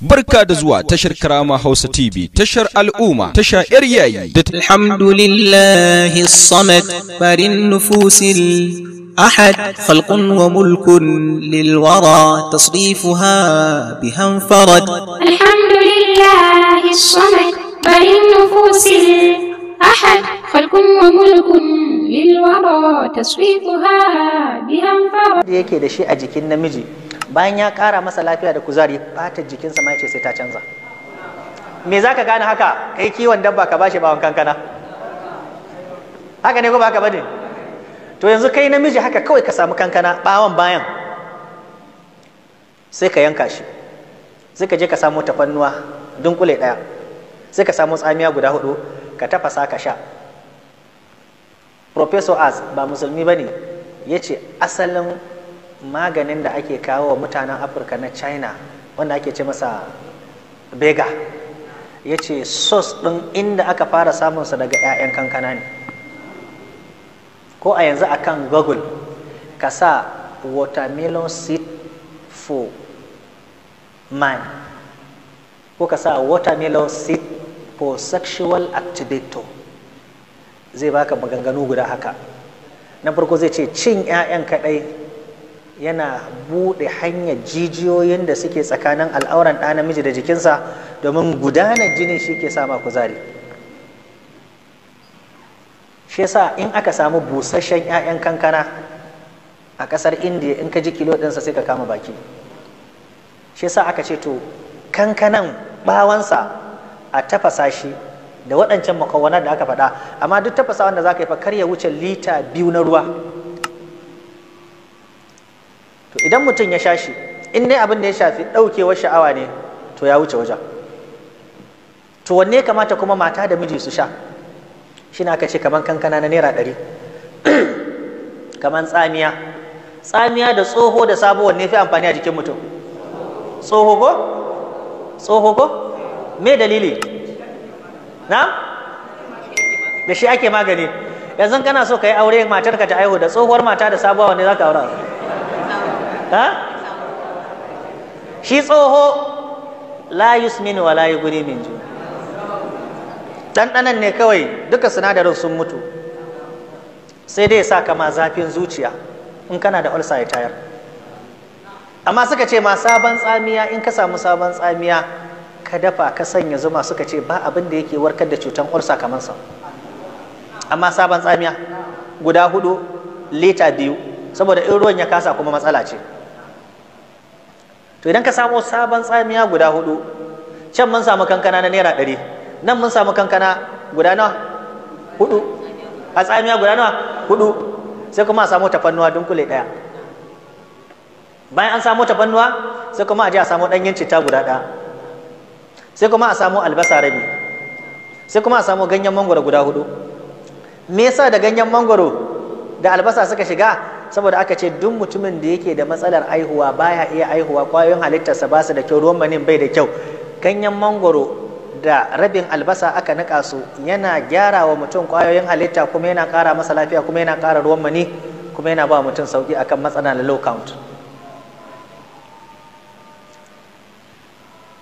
Barka da zuwa tashar Karama Hausa TV, tashar al'umma, tasha 'yar yayi. Alhamdulillahi samad farin nufusil أحد خلق وملك للورى تصريفها بها انفرد. الحمد لله الصمد بر النفوس الأحد خلق وملك للورى تصريفها بها انفرد. yake da shi a jikin namiji bayan ya ƙara masa lafiya da kuzari, fatar jikinsa ma yace sai ta canza. Me zaka gane haka? Kai kiwon dabba ka bashi bawon kankana, haka ne ko ba haka bane? To yanzu kai namiji haka kawai ka samu kankana bawon bayan sai ka yanka shi, sai ka je ka samu tafannuwa dunkule daya, sai ka samu tsamiya guda 4 ka tafasa ka sha. Professor Az ba musulmi bane, yace asalin maganin da ake kawo wa mutanen Afirka na China wanda ake ce masa bega, yace sauce din inda aka fara samun sa daga 'ya'yan kankana ne. Ko a yanzu akan Google ka sa watermelon seed for man, ko ka sa watermelon seed for sexual activator, zai baka maganganu guda haka. Na farko zai ce cin 'ya'yan kadai yana bude hanyar jijiyoyin da suke tsakanin al'auran ɗa namiji da jikinsa, domin gudanar jini shi ke sama kuzari. Shi yasa in aka samu busasshen 'ya'yan kankana a ƙasar Indiya, in ka ji kilo ɗinsa sai ka kama baki. Shi yasa aka ce to kankanan bawansa a tafasa shi da waɗancan makawanar da aka faɗa, amma duk tafasa wanda za ka yi fa kar ya wuce lita 2 na ruwa. To idan mutum ya sha shi, in dai abin da ya shafi ɗaukewar sha'awa ne, to ya wuce wajen. To wanne kamata kuma mata da miji su sha? Shi na aka ce kaman kankana na naira 100, kaman tsamiya. Tsamiya da tsoho da sabo wanne fi amfani a jikin mutum? Tsoho ko? Tsoho ko? Me dalili? Na? Da shi ake magani. Yanzu kana so ka yi aure matarka ta aihu, da tsohuwar mata da sabuwa wanne za ka aura? Ha? Shi tsoho la yusmin wa la yughni min ju'. Ɗanɗanan ne kawai, duka sinadarin sun mutu, sai dai sa kama zafin zuciya in kana da ulcer ya tayar. Amma suka ce ma sabon tsamiya, in ka samu sabon tsamiya ka dafa ka sanya zuma, suka ce ba abin da yake warkar da cutan ulcer kamar sa. Amma sabon tsamiya guda 4 lita 2, saboda in ruwan ya kasa kuma matsala ce. To idan ka samu sabon tsamiya guda 4, can mun samu kankana na naira 100, nan mun samu kankana guda nawa? 4. A tsamiya guda nawa? 4. Sai kuma a samu tafannuwa dunkule 1. Bayan an samu tafannuwa, sai kuma a je a samu ɗanyen citta guda 1. Sai kuma a samu albasa rabi. Sai kuma a samu ganyen mangoro guda 4. Me yasa da ganyen mangoro da albasa suka shiga? Saboda aka ce duk mutumin da yake da matsalar aihuwa, baya iya aihuwa, kwayoyin halittarsa ba su da kyau, ruwan manin bai da kyau, ganyen mangoro da rabin albasa aka nika su, yana gyara wa mutum kwayoyin halitta, kuma yana ƙara masa lafiya, kuma yana ƙara ruwan mani, kuma yana ba mutum sauki akan matsala na low count.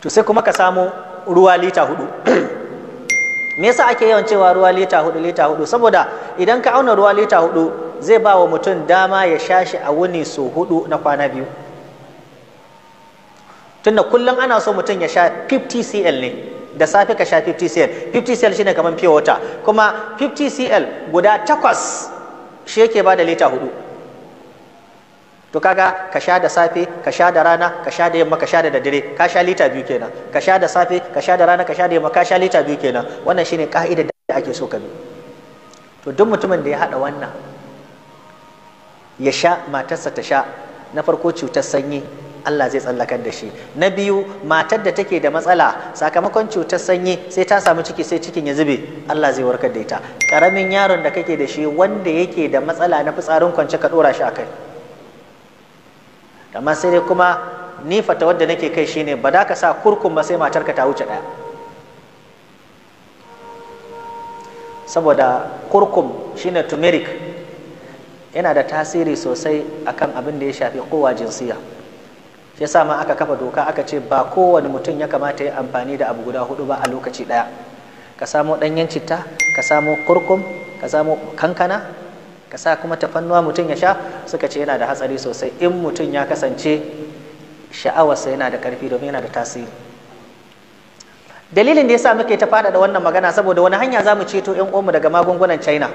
To sai kuma ka samu ruwa lita 4. Me yasa ake yawan cewa ruwa lita 4? Saboda idan ka auna ruwa lita 4 zai ba wa mutum dama ya sha shi a wuni so 4 na kwana 2. Tunda kullum ana so mutum ya sha 50 cl ne, da safe ka sha 50 cl. 50 cl shine kamar pure water, kuma 50 cl guda 8 shi yake ba da lita 4. To kaga ka sha da safe, ka sha da rana, ka sha da yamma, ka sha da daddare, ka sha lita 2 kenan. Ka sha da safe, ka sha da rana, ka sha da yamma, ka sha lita 2 kenan. Wannan shine ka'idar da ake so ka bi. To duk mutumin da ya hada wannan, ya sha, matarsa ta sha, na farko cutar sanyi Allah zai tsallakar da shi. Na biyu, matar da take da matsala sakamakon cutar sanyi sai ta samu ciki, sai cikin ya zube, Allah zai warkar da ita. Karamin yaron da kake da shi wanda yake da matsala na fitsarin kwance, ka dora shi akai. Amma sai dai kuma ni fata wadda nake kai shine ba da ka sa kurkum ba sai matarka ta wuce 1. Saboda kurkum shine turmeric, yana da tasiri sosai akan abin da ya shafi kowa jinsiya. shi yasa ma aka kafa doka aka ce ba kowane mutum ya kamata ya amfani da abu guda 4 ba a lokaci ɗaya. Ka samo ɗanyen citta, ka samo kurkum, ka samo kankana, ka sa kuma tafannuwa mutum ya sha. Suka ce yana da hatsari sosai in mutum ya kasance sha'awarsa yana da ƙarfi, domin yana da tasiri. Dalilin da yasa muke ta faɗaɗa wannan magana saboda wani hanya za mu ceto 'yan uwanmu daga magungunan China.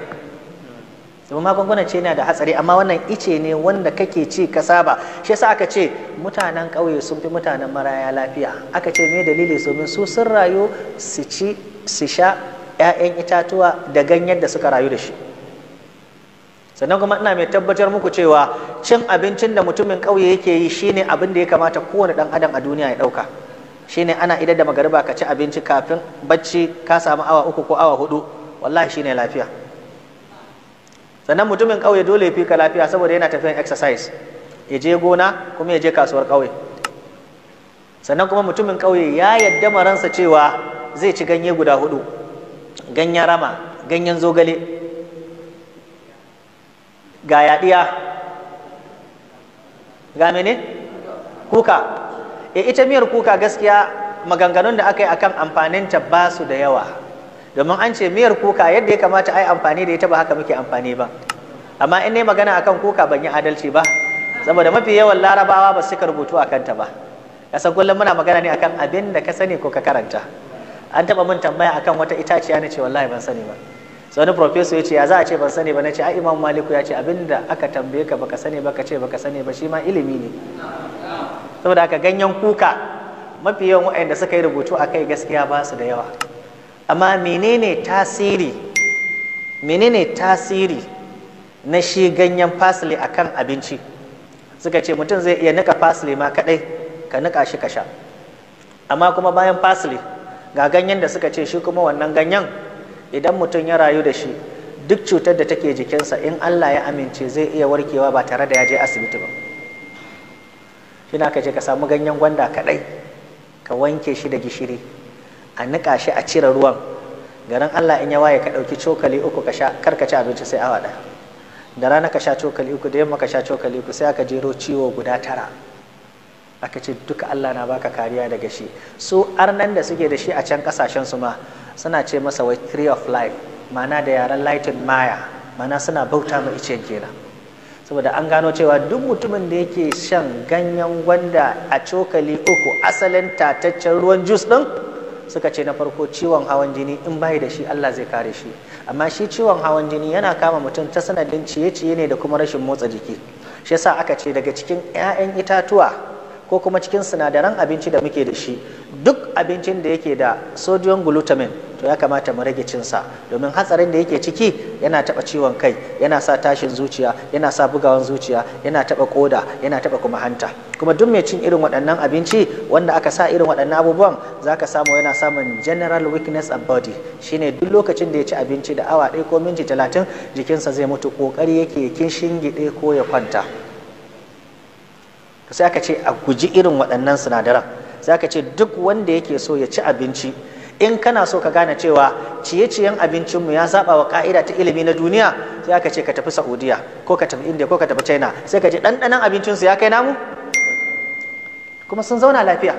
Domin magungunan China da hatsari, amma wannan ice ne wanda kake ci ka saba. Shi yasa aka ce mutanen ƙauye sun fi mutanen maraya lafiya. Aka ce me dalili? Domin su sun rayu su ci su sha 'ya'yan itatuwa da ganyen da suka rayu da shi. Sannan kuma ina mai tabbatar muku cewa cin abincin da mutumin ƙauye yake yi shine abin da ya kamata kowane ɗan adam a duniya ya ɗauka. Shine ana idar da magariba ka ci abinci kafin bacci ka samu awa 3 ko awa 4, wallahi shine lafiya. Sannan mutumin ƙauye dole ya fi ka lafiya saboda yana tafiyan exercise, ya je gona kuma ya je kasuwar ƙauye. Sannan kuma mutumin ƙauye ya yadda maransa cewa zai ci ganye guda 4, ganyen rama, ganyen zogale, ga yaɗiya, ga mene? Kuka. Ita miyar kuka gaskiya maganganun da aka yi akan amfaninta ba su da yawa, domin an ce miyar kuka yadda ya kamata a yi amfani da ita ba haka muke amfani ba. Amma in ne magana akan kuka ban yi adalci ba, saboda mafi yawan larabawa ba su ka rubutu a kanta ba. Kasan kullum muna magana ne akan abin da ka sani ko ka karanta. An taɓa min tambaya akan wata itaciya, na ce wallahi ban sani ba. Sai wani professor ya ce ya za a ce ban sani ba, na ce ai Imam Maliku ya ce abin da aka tambaye ka baka sani ba ka ce baka sani ba, shi ma ilimi ne. Saboda haka ganyen kuka mafi yawan waɗanda suka yi rubutu a kai gaskiya ba su da yawa. Amma menene tasiri na shi ganyen parsley akan abinci? Suka ce mutum zai iya nika parsley ma kadai, ka nika shi ka sha. Amma kuma bayan parsley ga ganyen da suka ce shi kuma wannan ganyen idan mutum ya rayu da shi, duk cutar da take jikinsa in Allah ya amince zai iya warkewa ba tare da ya je asibiti ba. Shi na ka ce ka samu ganyen gwanda kaɗai, ka wanke shi da gishiri, a niƙa shi a cire ruwan, garin Allah in ya waye ka ɗauki cokali 3 ka sha, kar ka ci abinci sai awa 1. Da rana ka sha cokali 3, da yamma ka sha cokali 3, sai aka jero ciwo guda 9. Aka ce duka Allah na baka kariya daga shi. Su arnan da suke da shi a can kasashen su ma suna ce masa wai tree of life, ma'ana da yaren Latin Maya, ma'ana suna bauta ma icen kenan. Saboda an gano cewa duk mutumin da yake shan ganyen gwanda a cokali 3 asalin tataccen ruwan jus din, suka ce na farko ciwon hawan jini in bai da shi Allah zai kare shi. Amma shi ciwon hawan jini yana kama mutum ta sanadin ciye-ciye ne da kuma rashin motsa jiki. Shi yasa aka ce daga cikin 'ya'yan itatuwa ko kuma cikin sinadaran abinci da muke da shi, duk abincin da yake da sodium glutamate to ya kamata mu rage cinsa, domin hatsarin da yake ciki yana taɓa ciwon kai, yana sa tashin zuciya, yana sa bugawan zuciya, yana taɓa koda, yana taɓa kuma hanta. Kuma duk mai cin irin waɗannan abinci wanda aka sa irin waɗannan abubuwan, za ka samu yana samun general weakness of body. Shine duk lokacin da ya ci abinci da awa 1 ko minti 30 jikinsa zai mutu, ƙoƙari yake kin shingiɗe ko ya kwanta. Sai aka ce a guji irin waɗannan sinadaran. Sai aka ce duk wanda yake so ya ci abinci, in kana so ka gane cewa ciye-ciyen abincinmu ya saba wa ka'ida ta ilimi na duniya, sai aka ce ka tafi Saudiya ko ka tafi India ko ka tafi China, sai ka ji ɗanɗanon abincinsu ya kai namu, kuma sun zauna lafiya.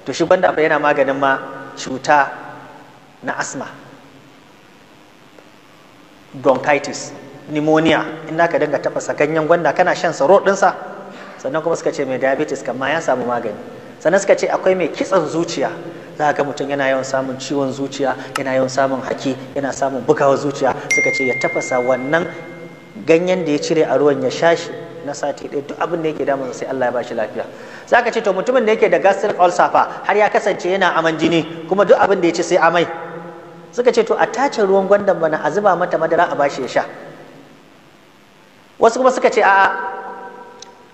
To shi gwanda yana maganin ma cuta na asma, bronchitis, pneumonia. In ka dinga tafasa ganyen gwanda kana shan sa ɗinsa. Sannan kuma suka ce mai diabetes kan ma ya samu magani. Sannan suka ce akwai mai kitsan zuciya, za ga mutum yana yawan samun ciwon zuciya, yana yawan samun haki, yana samun bugawar zuciya. Suka ce ya tafasa wannan ganyen da ya cire a ruwan ya sha shi na sati ɗaya, duk abin da yake damunsa sai Allah ya bashi lafiya. Za ka ce to mutumin da yake da gastric ulcer fa har ya kasance yana aman jini, kuma duk abin da ya ci sai amai. Suka ce to a tace ruwan gwandan bana a zuba mata madara a bashi ya sha. Wasu kuma suka ce a'a,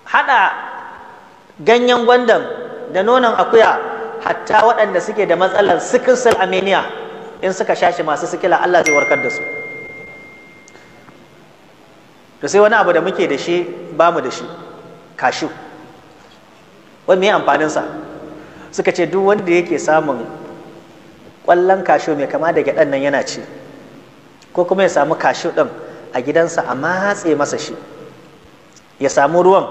haɗa ganyen gwandan da nonon akuya, hatta waɗanda suke da matsalar sickle cell anemia in suka sha shi, masu sikila Allah zai warkar da su. To sai wani abu da muke da shi ba mu da shi, kashu. Wani mai amfaninsa? Suka ce duk wanda yake samun ƙwallon kashu mai kama da gyaɗan nan yana ci, ko kuma ya samu kashu ɗin a gidansa a matse masa shi, ya samu ruwan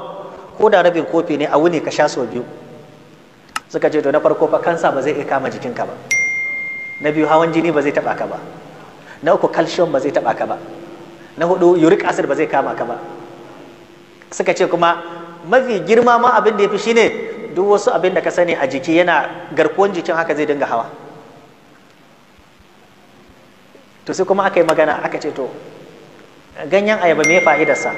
ko da rabin kofi ne a wuni ka sha sau 2. Suka ce to na farko fa kansa ba zai iya kama jikinka ba, na biyu hawan jini ba zai taba ka ba, na uku calcium ba zai taba ka ba, na 4 uric acid ba zai kama ka ba. Suka ce kuma mafi girma ma abin da ya fi shine duk wasu abin da ka sani a jiki yana garkuwan jikin haka zai dinga hawa. To sai kuma aka yi magana aka ce to ganyen ayaba me fa'idarsa?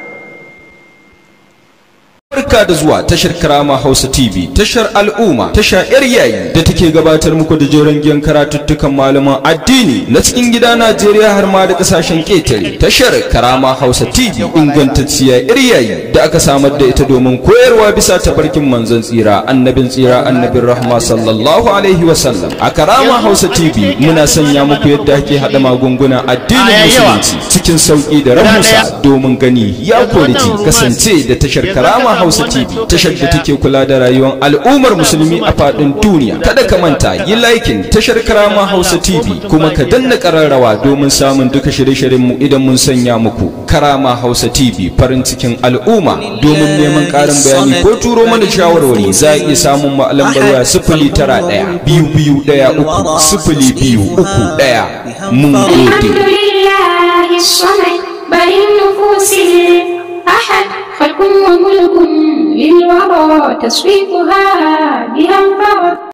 Barka da zuwa tashar Karama Hausa TV, tashar al'umma, tasha yar yayi da take gabatar muku da jeren giyan karatuttukan malaman addini na cikin gida Najeriya har ma da kasashen ketare. Tashar Karama Hausa TV ingantacciya yar yayi da aka samar da ita domin koyarwa bisa tafarkin manzon tsira, annabin rahma sallallahu alaihi wasallam. A Karama Hausa TV muna sanya muku yadda ake hada magungunan addinin musulunci cikin sauki da rahusa domin gani ya koriti. Kasance da tashar Karama Hausa TV, tashar da take kula da rayuwar al'ummar musulmi a faɗin duniya. Kada ka manta yi likin tashar Karama Hausa TV kuma ka danna ƙararrawa domin samun duka shirye-shiryen mu idan mun sanya muku. Karama Hausa TV, farin cikin al'umma. Domin neman ƙarin bayani ko turo mana shawarwari za a iya samun mu a lambar waya 091 2213 0231. Mun gode. خلق وملك للورى تصفيقها بها انفرد